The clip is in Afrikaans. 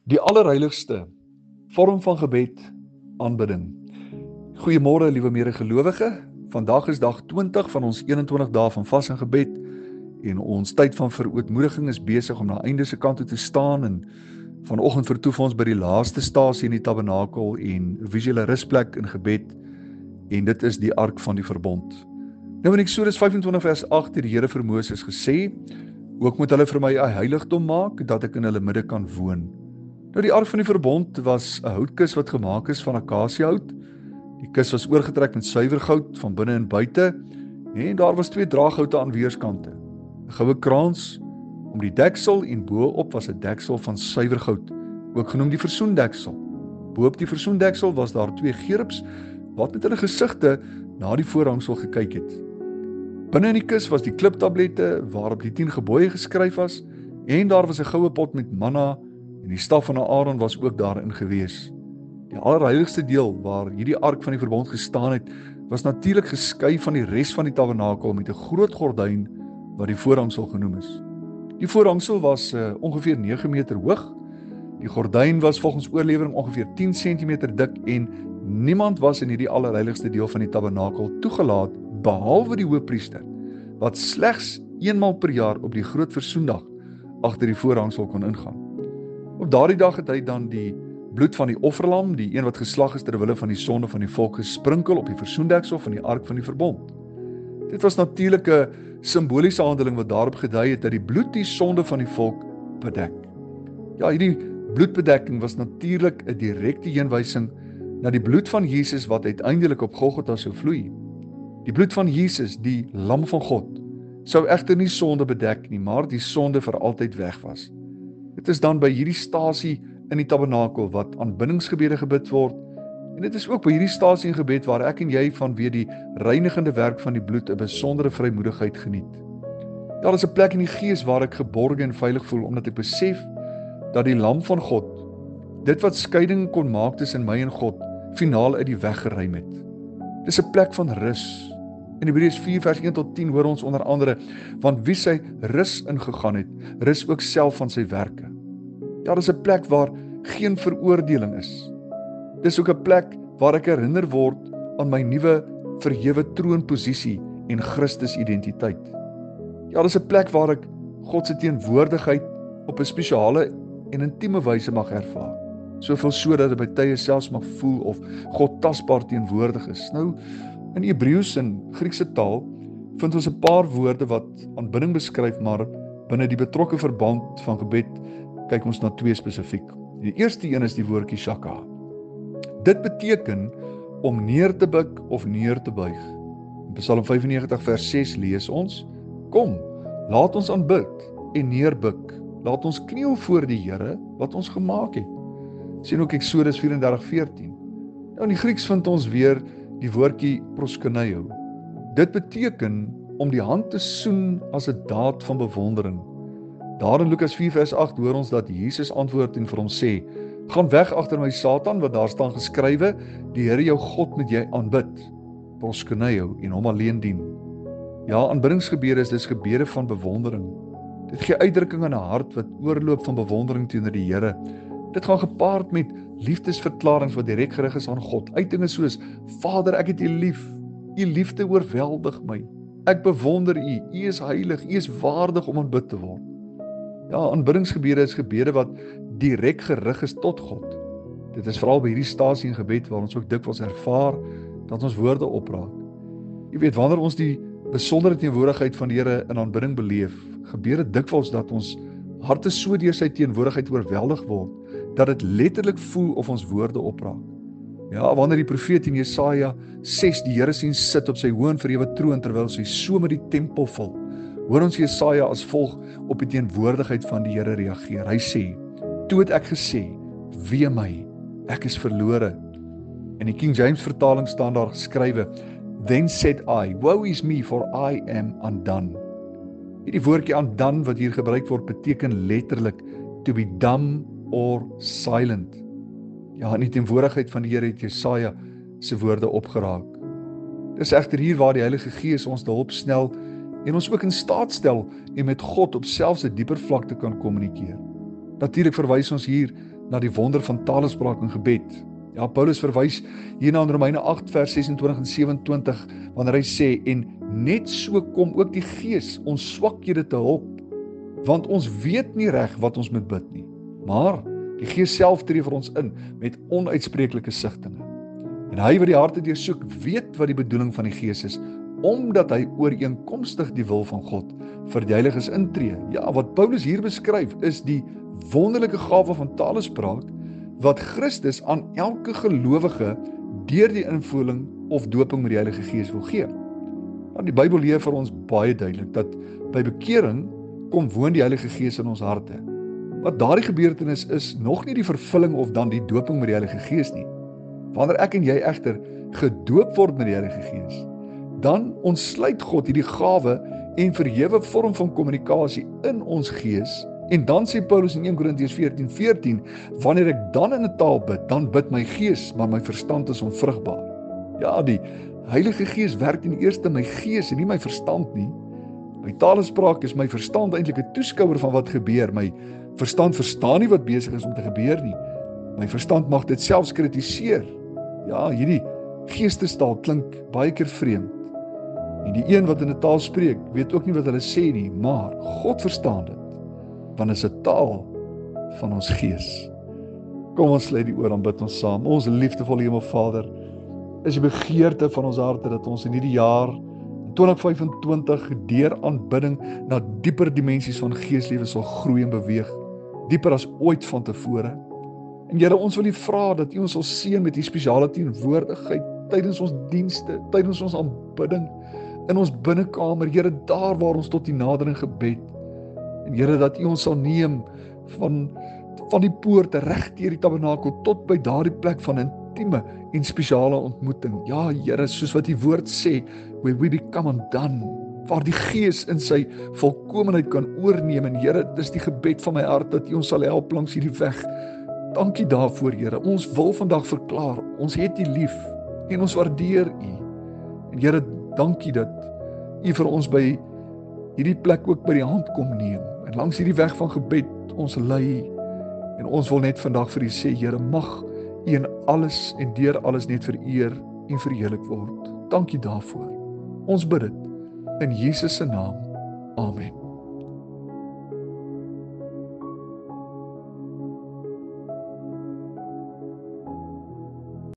Die allerheiligste vorm van gebed, aanbidding. Goeiemôre liewe medegelowige. Vandag is dag 20 van ons 21 dae van vas en gebed en ons tyd van verootmoediging is besig om na einde se kant toe te staan en vanoggend vertoef ons by die laaste stasie in die tabernakel en visuele rusplek in gebed en dit is die ark van die verbond. Nou in Eksodus 25 vers 8 het die Here vir Moses gesê, ook moet hulle vir my 'n heiligdom maak dat ek in hulle midde kan woon. Nou die ark van die verbond was 'n houtkus wat gemaak is van akasiëhout. Die kus was oorgetrek met suiwer goud van binne en buite en daar was 2 draaghoute aan weerskante. 'n Goue kraans om die deksel en bo-op was 'n deksel van suiwer goud, ook genoem die versoendeksel. Bo-op die versoendeksel was daar 2 gerubs wat met hulle gesigte na die voorhangsel gekyk het. Binne in die kus was die kliptablette waarop die 10 gebooie geskryf was en daar was 'n goue pot met manna en die staf van Aaron was ook daarin gewees. Die allerheiligste deel waar hierdie ark van die verbond gestaan het, was natuurlik geskei van die res van die tabernakel met 'n groot gordyn wat die voorhangsel genoem is. Die voorhangsel was ongeveer 9 meter hoog. Die gordyn was volgens oorlewering ongeveer 10 cm dik en niemand was in hierdie allerheiligste deel van die tabernakel toegelaat behalwe die hoofpriester wat slegs eenmaal per jaar op die groot versoendag agter die voorhangsel kon ingaan. Op daardie dag het hy dan die bloed van die offerlam, die een wat geslag is ter wille van die sonde van die volk, gesprinkel op die versoendeksel van die ark van die verbond. Dit was natuurlik 'n simboliese handeling wat daarop gedui het dat die bloed die sonde van die volk bedek. Ja, hierdie bloedbedekking was natuurlik 'n direkte heenwysing na die bloed van Jesus wat uiteindelik op Golgotha sou vloei. Die bloed van Jesus, die lam van God, sou egter nie sonde bedek nie, maar die sonde vir altyd weg was. Dit is dan by hierdie stasie in die tabernakel wat aanbiddingsgebede gebid word en dit is ook by hierdie stasie in gebed waar ek en jy vanweë die reinigende werk van die bloed 'n besondere vrymoedigheid geniet. Ja, daar is 'n plek in die gees waar ek geborge en veilig voel omdat ek besef dat die lam van God, dit wat skeiding kon maak tussen my en God, finaal uit die weg geruim het. Dis 'n plek van rus. In Hebreërs 4 vers 1 tot 10 hoor ons onder andere, want wie sy rus ingegaan het, rus ook self van sy werke. Ja, dis 'n plek waar geen veroordeling is. Dis ook 'n plek waar ek herinner word aan my nuwe verhewe troonposisie en Christus identiteit. Ja, dis 'n plek waar ek God se teenwoordigheid op 'n spesiale en intieme wyse mag ervaar. Soveel so dat ek by tye selfs mag voel of God tasbaar teenwoordig is. Nou, in Hebreëus en Griekse taal vind ons 'n paar woorde wat aanbidding beskryf, maar binne die betrokke verband van gebed kyk ons na 2 spesifiek. Die eerste een is die woordjie shaka. Dit beteken om neer te buig of neer te buig. In Psalm 95 vers 6 lees ons, kom, laat ons aanbid en neerbuig. Laat ons kniel voor die Here wat ons gemaak het. Sien ook Eksodus 34:14. Nou in die Grieks vind ons weer die woordjie proskuneo. Dit beteken om die hand te soen as 'n daad van bewondering. Daar in Lukas 4 vers 8 hoor ons dat Jesus antwoord en vir hom sê, gaan weg agter my Satan, want daar staan geskrywe, die Here jou God moet jy aanbid, proskuneo, en hom alleen dien. Ja, aanbiddingsgebede is dis gebede van bewondering. Dit gee uitdrukking aan 'n hart wat oorloop van bewondering teenoor die Here. Dit gaan gepaard met liefdesverklaringe wat direk gerig is aan God. Uitdinge soos, Vader, ek het U lief. U liefde oorweldig my. Ek bewonder U. U is heilig. U is waardig om aanbid te word. Ja, aanbiddingsgebede is gebede wat direk gerig is tot God. Dit is veral by hierdie stasie in gebed waar ons ook dikwels ervaar dat ons woorde opraak. Jy weet, wanneer ons die besondere teenwoordigheid van die Here in aanbidding beleef, gebeur dit dikwels dat ons harte so deur sy teenwoordigheid oorweldig word, dat dit letterlik voel of ons woorde opraak. Ja, wanneer die profeet in Jesaja 6 die Here sien sit op sy hoë en verhewe troon terwyl sy so met die tempel vul, hoor ons Jesaja as volg op die teenwoordigheid van die Here reageer. Hy sê, toe het ek gesê, wee my, ek is verlore. In die King James vertaling staan daar geskrywe, then said I, woe is me, for I am undone. Hierdie woordjie undone wat hier gebruik word beteken letterlik to be dumb or silent. Ja, in die teenwoordigheid van die Here het Jesaja se woorde opgeraak. Dis egter hier waar die Heilige Gees ons te hulp snel en ons ook in staat stel en met God op selfs 'n dieper vlak te kan kommunikeer. Natuurlik verwys ons hier na die wonder van talespraak en gebed. Ja, Paulus verwys hierna in Romeine 8 vers 26 en 27 wanneer hy sê, en net so kom ook die Gees ons swakhede te hulp, want ons weet nie reg wat ons moet bid nie, maar die Gees self tree vir ons in met onuitspreeklike sigtinge. En hy wat die harte deursoek, weet wat die bedoeling van die Gees is, omdat hy ooreenkomstig die wil van God vir die heiliges intree. Ja, wat Paulus hier beskryf is die wonderlike gawe van talespraak wat Christus aan elke gelowige deur die invoering of doping met die Heilige Gees wil gee. Nou, die Bybel leer vir ons baie duidelik dat by bekering kom woon die Heilige Gees in ons harte. Wat daardie gebeurtenis is nog nie die vervulling of dan die doping met die Heilige Gees nie. Wanneer ek en jy egter gedoop word met die Heilige Gees, dan ontsluit God hierdie gawe en verhewe vorm van kommunikasie in ons gees. En dan sê Paulus in 1 Korintiërs 14:14, wanneer ek dan in 'n taal bid, dan bid my gees, maar my verstand is onvrugbaar. Ja, die Heilige Gees werk in eerste my gees en nie my verstand nie. My talespraak is my verstand eintlik 'n toeskouer van wat gebeur. My verstand verstaan nie wat besig is om te gebeur nie. My verstand mag dit selfs kritiseer. Ja, hierdie geestestaal klink baie keer vreemd. En die een wat in 'n taal spreek, weet ook nie wat hulle sê nie, maar God verstaan dit. Want is 'n taal van ons gees. Kom ons sluit die oor en bid ons saam. Ons liefdevolle Hemelvader, is die begeerte van ons harte dat ons in hierdie jaar 2025 deur aanbidding na dieper dimensies van geeslewe sal groei en beweeg, dieper as ooit van tevore. En Here, ons wil U vra dat U ons sal seën met U spesiale teenwoordigheid tydens ons dienste, tydens ons aanbidding, in ons binnekamer, Here, daar waar ons tot U nader in gebed. En Here, dat U ons sal neem van die poorte reg deur die tabernakel tot by daardie plek van intieme en spesiale ontmoeting. Ja, Here, soos wat U woord sê, where we become undone, waar die Gees in sy volkomenheid kan oorneem. En Here, dis die gebed van my hart dat U ons sal help langs hierdie weg. Dankie daarvoor, Here. Ons wil vandag verklaar, ons het U lief en ons waardeer U. En Here, dankie dat U vir ons by hierdie plek ook by die hand kom neem. En langs hierdie weg van gebed ons lei. En ons wil net vandag vir U sê, Here, mag U in alles en deur alles net vereer en verheerlik word. Dankie daarvoor. Ons bid dit in Jesus se naam. Amen.